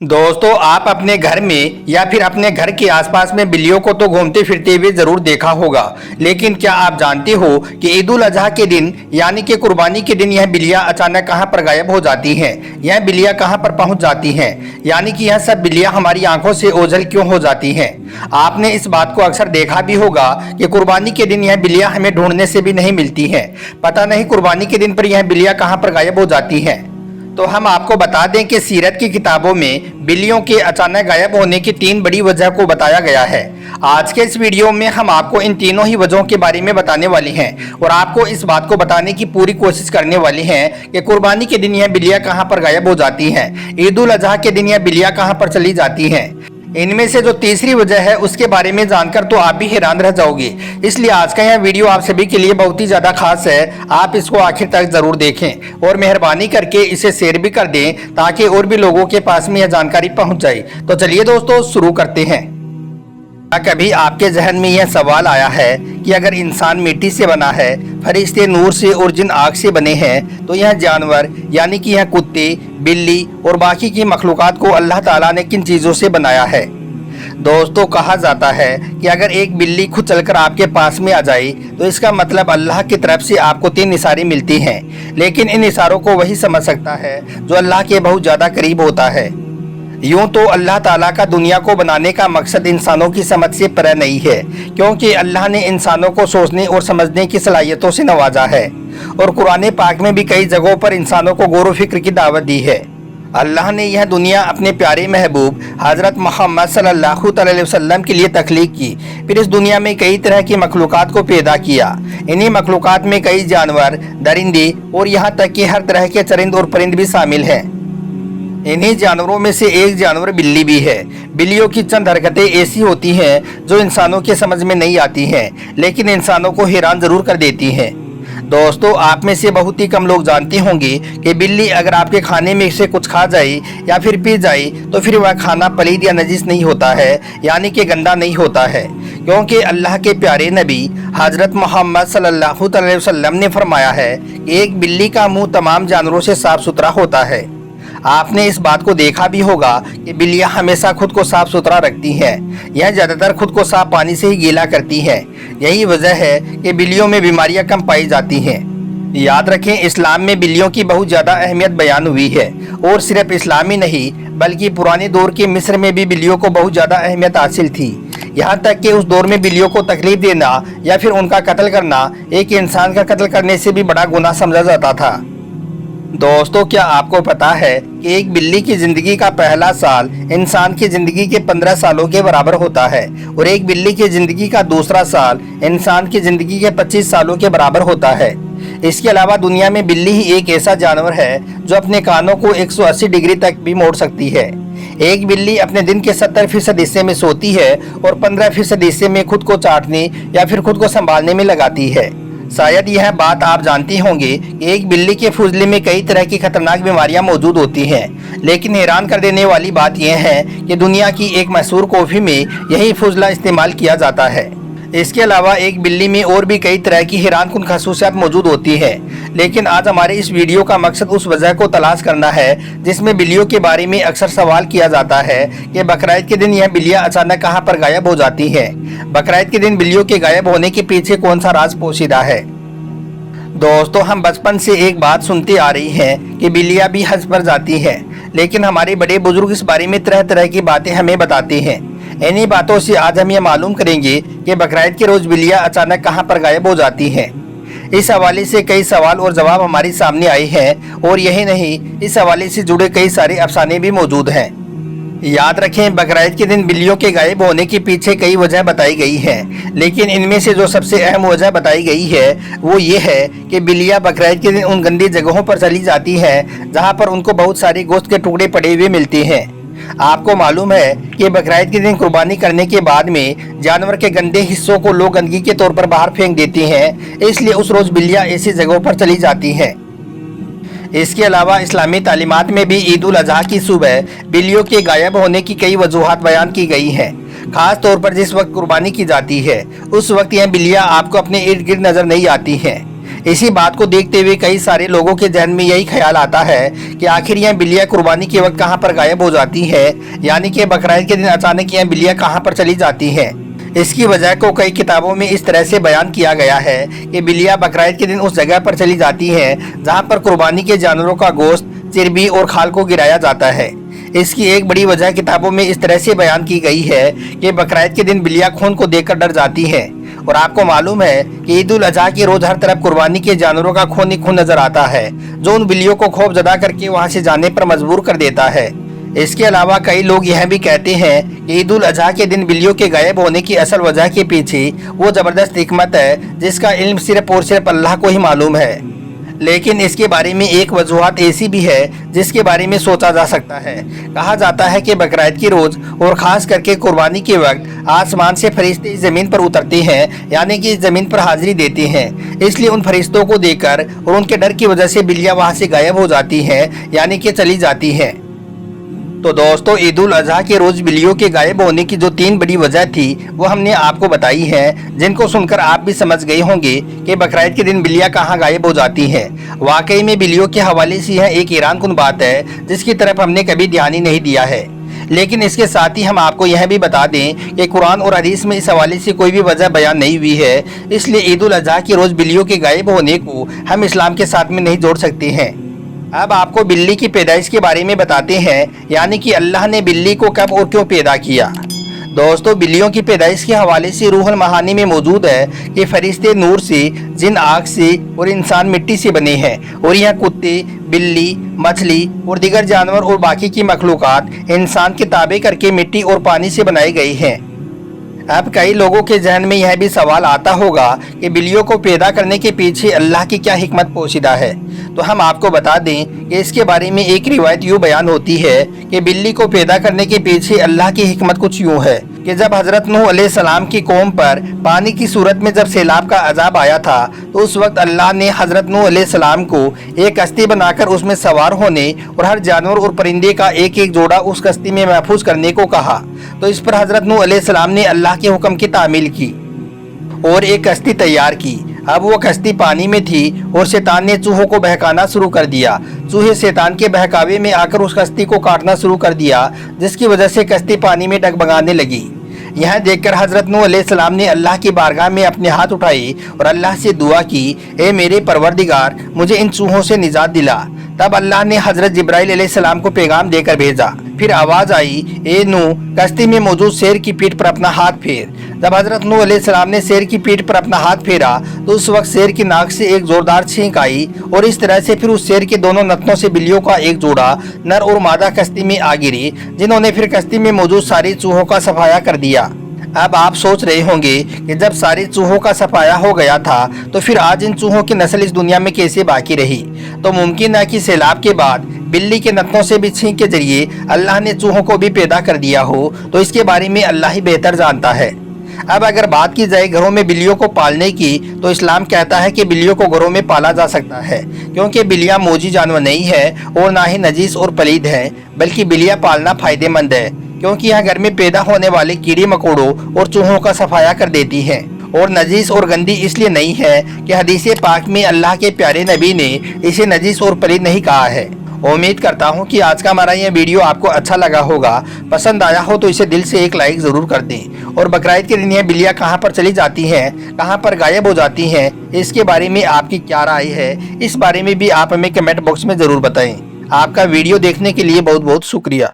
दोस्तों, आप अपने घर में या फिर अपने घर के आसपास में बिल्लियों को तो घूमते फिरते हुए जरूर देखा होगा, लेकिन क्या आप जानते हो कि ईद उल अजहा के दिन यानी कि कुर्बानी के दिन यह बिल्लियां अचानक कहां पर गायब हो जाती हैं? यह बिल्लियां कहां पर पहुंच जाती हैं? यानी कि यह सब बिल्लियां हमारी आंखों से ओझल क्यों हो जाती हैं? आपने इस बात को अक्सर देखा भी होगा कि कुर्बानी के दिन यह बिल्लियां हमें ढूंढने से भी नहीं मिलती हैं। पता नहीं कुर्बानी के दिन पर यह बिल्लियां कहां पर गायब हो जाती हैं। तो हम आपको बता दें कि सीरत की किताबों में बिल्लियों के अचानक गायब होने की 3 बड़ी वजह को बताया गया है। आज के इस वीडियो में हम आपको इन तीनों ही वजहों के बारे में बताने वाले हैं और आपको इस बात को बताने की पूरी कोशिश करने वाले हैं कि कुर्बानी के दिन यह बिल्लियां कहां पर गायब हो जाती हैं, ईद उल अजहा के दिन यह बिल्लियां कहां पर चली जाती हैं। इनमें से जो तीसरी वजह है उसके बारे में जानकर तो आप भी हैरान रह जाओगे। इसलिए आज का यह वीडियो आप सभी के लिए बहुत ही ज्यादा खास है। आप इसको आखिर तक जरूर देखें और मेहरबानी करके इसे शेयर भी कर दें ताकि और भी लोगों के पास में यह जानकारी पहुंच जाए। तो चलिए दोस्तों, शुरू करते हैं। क्या कभी आपके जहन में यह सवाल आया है कि अगर इंसान मिट्टी से बना है, फरिश्ते नूर से और जिन आग से बने हैं, तो यह जानवर यानी कि यह कुत्ते, बिल्ली और बाकी की मखलूकात को अल्लाह ताला ने किन चीज़ों से बनाया है? दोस्तों, कहा जाता है कि अगर एक बिल्ली खुद चलकर आपके पास में आ जाए तो इसका मतलब अल्लाह की तरफ से आपको 3 इशारे मिलती हैं, लेकिन इन इशारों को वही समझ सकता है जो अल्लाह के बहुत ज़्यादा करीब होता है। यूं तो अल्लाह ताला का दुनिया को बनाने का मकसद इंसानों की समझ से परे नहीं है, क्योंकि अल्लाह ने इंसानों को सोचने और समझने की सलाहियतों से नवाजा है और कुरान पाक में भी कई जगहों पर इंसानों को गौर व फिक्र की दावत दी है। अल्लाह ने यह दुनिया अपने प्यारे महबूब हज़रत मोहम्मद सल्लल्लाहु अलैहि वसल्लम के लिए तख्लीक की। फिर इस दुनिया में कई तरह की मखलूकात को पैदा किया। इन्हीं मखलूकात में कई जानवर, दरिंदे और यहाँ तक कि हर तरह के चरिंद और परिंद भी शामिल हैं। इन्हीं जानवरों में से एक जानवर बिल्ली भी है। बिल्लियों की चंद हरकतें ऐसी होती हैं जो इंसानों के समझ में नहीं आती हैं, लेकिन इंसानों को हैरान जरूर कर देती हैं। दोस्तों, आप में से बहुत ही कम लोग जानते होंगे कि बिल्ली अगर आपके खाने में से कुछ खा जाए या फिर पी जाए तो फिर वह खाना पलीद या नजीस नहीं होता है, यानी कि गंदा नहीं होता है, क्योंकि अल्लाह के प्यारे नबी हज़रत मोहम्मद सल्लल्लाहु अलैहि वसल्लम ने फरमाया है कि एक बिल्ली का मुंह तमाम जानवरों से साफ सुथरा होता है। आपने इस बात को देखा भी होगा कि बिल्लियां हमेशा खुद को साफ सुथरा रखती हैं। यह ज़्यादातर खुद को साफ पानी से ही गीला करती हैं। यही वजह है कि बिल्लियों में बीमारियां कम पाई जाती हैं। याद रखें, इस्लाम में बिल्लियों की बहुत ज़्यादा अहमियत बयान हुई है और सिर्फ इस्लाम ही नहीं बल्कि पुराने दौर के मिस्र में भी बिल्लियों को बहुत ज़्यादा अहमियत हासिल थी। यहाँ तक कि उस दौर में बिल्लियों को तकलीफ देना या फिर उनका कत्ल करना एक इंसान का कत्ल करने से भी बड़ा गुनाह समझा जाता था। दोस्तों, क्या आपको पता है कि एक बिल्ली की जिंदगी का पहला साल इंसान की जिंदगी के 15 सालों के बराबर होता है और एक बिल्ली की जिंदगी का दूसरा साल इंसान की जिंदगी के 25 सालों के बराबर होता है। इसके अलावा दुनिया में बिल्ली ही एक ऐसा जानवर है जो अपने कानों को 180 डिग्री तक भी मोड़ सकती है। एक बिल्ली अपने दिन के 70% हिस्से में सोती है और 15% हिस्से में खुद को चाटने या फिर खुद को संभालने में लगाती है। शायद यह बात आप जानते होंगे कि एक बिल्ली के फुजले में कई तरह की खतरनाक बीमारियां मौजूद होती हैं, लेकिन हैरान कर देने वाली बात यह है कि दुनिया की एक मशहूर कॉफ़ी में यही फुजला इस्तेमाल किया जाता है। इसके अलावा एक बिल्ली में और भी कई तरह की हैरानकुन खसूसियात मौजूद होती हैं, लेकिन आज हमारे इस वीडियो का मकसद उस वजह को तलाश करना है जिसमें बिल्लियों के बारे में अक्सर सवाल किया जाता है कि बकरीद के दिन यह बिल्लियां अचानक कहां पर गायब हो जाती हैं। बकरीद के दिन बिल्लियों के गायब होने के पीछे कौन सा राज पोशीदा है? दोस्तों, हम बचपन से एक बात सुनते आ रही हैं कि बिल्लियां भी हज पर जाती हैं, लेकिन हमारे बड़े बुजुर्ग इस बारे में तरह तरह की बातें हमें बताते हैं। इन्हीं बातों से आज हम ये मालूम करेंगे कि बकरीद के रोज़ बिल्लियां अचानक कहां पर गायब हो जाती हैं। इस हवाले से कई सवाल और जवाब हमारे सामने आए हैं और यही नहीं, इस हवाले से जुड़े कई सारे अफसाने भी मौजूद हैं। याद रखें, बकरीद के दिन बिल्लियों के गायब होने के पीछे कई वजह बताई गई हैं, लेकिन इनमें से जो सबसे अहम वजह बताई गई है वो ये है कि बिल्लियां बकरीद के दिन उन गंदी जगहों पर चली जाती हैं जहां पर उनको बहुत सारे गोश्त के टुकड़े पड़े हुए मिलते हैं। आपको मालूम है कि बकरीद के दिन कुर्बानी करने के बाद में जानवर के गंदे हिस्सों को लोग गंदगी के तौर पर बाहर फेंक देते हैं, इसलिए उस रोज़ बिल्लियां ऐसी जगहों पर चली जाती हैं। इसके अलावा इस्लामी तालीमात में भी ईद उल अजहा की सुबह बिल्लियों के गायब होने की कई वजूहात बयान की गई हैं। खास तौर पर जिस वक्त कुर्बानी की जाती है उस वक्त यह बिल्लियां आपको अपने इर्द गिर्द नजर नहीं आती हैं। इसी बात को देखते हुए कई सारे लोगों के जहन में यही ख्याल आता है कि आखिर यह बिल्लियां कुर्बानी के वक्त कहां पर गायब हो जाती है, यानी कि बकरीद के दिन अचानक यह बिल्लियां कहां पर चली जाती हैं। इसकी वजह को कई किताबों में इस तरह से बयान किया गया है कि बिल्लियां बकरीद के दिन उस जगह पर चली जाती हैं जहां पर कुर्बानी के जानवरों का गोश्त, चर्बी और खाल को गिराया जाता है। इसकी एक बड़ी वजह किताबों में इस तरह से बयान की गई है कि बकरीद के दिन बिल्लियां खून को देखकर डर जाती हैं। और आपको मालूम है कि ईद उल अजहा के रोज हर तरफ कुर्बानी के जानवरों का खून ही खून नजर आता है, जो उन बिल्लियों को खौफ ज़दा करके वहां से जाने पर मजबूर कर देता है। इसके अलावा कई लोग यह भी कहते हैं कि ईद उल अजहा के दिन बिल्लियों के गायब होने की असल वजह के पीछे वो जबरदस्त हिकमत है जिसका इल्म सिर्फ और सिर्फ अल्लाह को ही मालूम है। लेकिन इसके बारे में एक वजूहत ऐसी भी है जिसके बारे में सोचा जा सकता है। कहा जाता है कि बकरीद की रोज और खास करके कुर्बानी के वक्त आसमान से फरिश्ते इस जमीन पर उतरते हैं, यानी कि इस जमीन पर हाजिरी देते हैं। इसलिए उन फरिश्तों को देखकर और उनके डर की वजह से बिल्लियां वहां से गायब हो जाती हैं, यानी कि चली जाती हैं। तो दोस्तों, ईद उल अजहा के रोज बिल्लियों के गायब होने की जो 3 बड़ी वजह थी वो हमने आपको बताई है, जिनको सुनकर आप भी समझ गए होंगे कि बकरीद के दिन बिल्लियां कहां गायब हो जाती हैं। वाकई में बिल्लियों के हवाले से यह एक हैरानकुन बात है जिसकी तरफ हमने कभी ध्यान ही नहीं दिया है। लेकिन इसके साथ ही हम आपको यह भी बता दें कि कुरान और हदीस में इस हवाले से कोई भी वजह बयान नहीं हुई है, इसलिए ईद उल अजहा के रोज बिल्लियों के गायब होने को हम इस्लाम के साथ में नहीं जोड़ सकते हैं। अब आपको बिल्ली की पैदाइश के बारे में बताते हैं, यानी कि अल्लाह ने बिल्ली को कब और क्यों पैदा किया। दोस्तों, बिल्लियों की पैदाइश के हवाले से रूहुल महानी में मौजूद है कि फरिश्ते नूर से, जिन आग से और इंसान मिट्टी से बने हैं, और यह कुत्ते, बिल्ली, मछली और दीगर जानवर और बाकी की मखलूकात इंसान के ताबे करके मिट्टी और पानी से बनाए गए हैं। अब कई लोगों के जहन में यह भी सवाल आता होगा कि बिल्लियों को पैदा करने के पीछे अल्लाह की क्या हिकमत पोशीदा है। तो हम आपको बता दें कि इसके बारे में एक रिवायत यूँ बयान होती है कि बिल्ली को पैदा करने के पीछे अल्लाह की हिकमत कुछ यूँ है कि जब हजरत नूह अलैहिस्सलाम की कौम पर पानी की सूरत में जब सैलाब का अजाब आया था, तो उस वक्त अल्लाह ने हजरत नूह अलैहिस्सलाम को एक कश्ती बनाकर उसमें सवार होने और हर जानवर और परिंदे का एक एक जोड़ा उस कश्ती में महफूज करने को कहा। तो इस पर हजरत नूह अलैहिस्सलाम ने अल्लाह के हुक्म की तामील की और एक कश्ती तैयार की। अब वो कश्ती पानी में थी और शैतान ने चूहों को बहकाना शुरू कर दिया। चूहे शैतान के बहकावे में आकर उस कश्ती को काटना शुरू कर दिया, जिसकी वजह से कश्ती पानी में डगमगाने लगी। यह देखकर हजरत नूह अलैहिस्सलाम ने अल्लाह की बारगाह में अपने हाथ उठाए और अल्लाह से दुआ की, ए मेरे परवरदिगार, मुझे इन चूहों से निजात दिला। तब अल्लाह ने हजरत जिब्राइल अलैहिस्सलाम को पैगाम देकर भेजा। फिर आवाज आई, ए नूह, कश्ती में मौजूद शेर की पीठ पर अपना हाथ फेर। जब हजरत नूह अलैहिस्सलाम ने शेर की पीठ पर अपना हाथ फेरा तो उस वक्त शेर की नाक से एक जोरदार छींक आई और इस तरह से फिर उस शेर के दोनों नथनों से बिल्लियों का एक जोड़ा नर और मादा कश्ती में आ गिरी, जिन्होंने फिर कश्ती में मौजूद सारी चूहों का सफाया कर दिया। अब आप सोच रहे होंगे कि जब सारे चूहों का सफाया हो गया था तो फिर आज इन चूहों की नस्ल इस दुनिया में कैसे बाकी रही। तो मुमकिन है कि सैलाब के बाद बिल्ली के नथनों से भी छींक के जरिए अल्लाह ने चूहों को भी पैदा कर दिया हो, तो इसके बारे में अल्लाह ही बेहतर जानता है। अब अगर बात की जाए घरों में बिल्लियों को पालने की, तो इस्लाम कहता है कि बिल्लियों को घरों में पाला जा सकता है, क्योंकि बिल्लियां मौजी जानवर नहीं है और ना ही नजीस और पलीद है, बल्कि बिल्लियां पालना फायदेमंद है, क्योंकि यह घर में पैदा होने वाले कीड़े मकोड़ों और चूहों का सफाया कर देती हैं। और नजीस और गंदी इसलिए नहीं है कि हदीस पाक में अल्लाह के प्यारे नबी ने इसे नजीस और पलीद नहीं कहा है। उम्मीद करता हूँ कि आज का हमारा यह वीडियो आपको अच्छा लगा होगा। पसंद आया हो तो इसे दिल से एक लाइक ज़रूर कर दें। और बकरीद के दिन यह बिल्लियाँ कहाँ पर चली जाती हैं, कहाँ पर गायब हो जाती हैं, इसके बारे में आपकी क्या राय है, इस बारे में भी आप हमें कमेंट बॉक्स में ज़रूर बताएं। आपका वीडियो देखने के लिए बहुत बहुत शुक्रिया।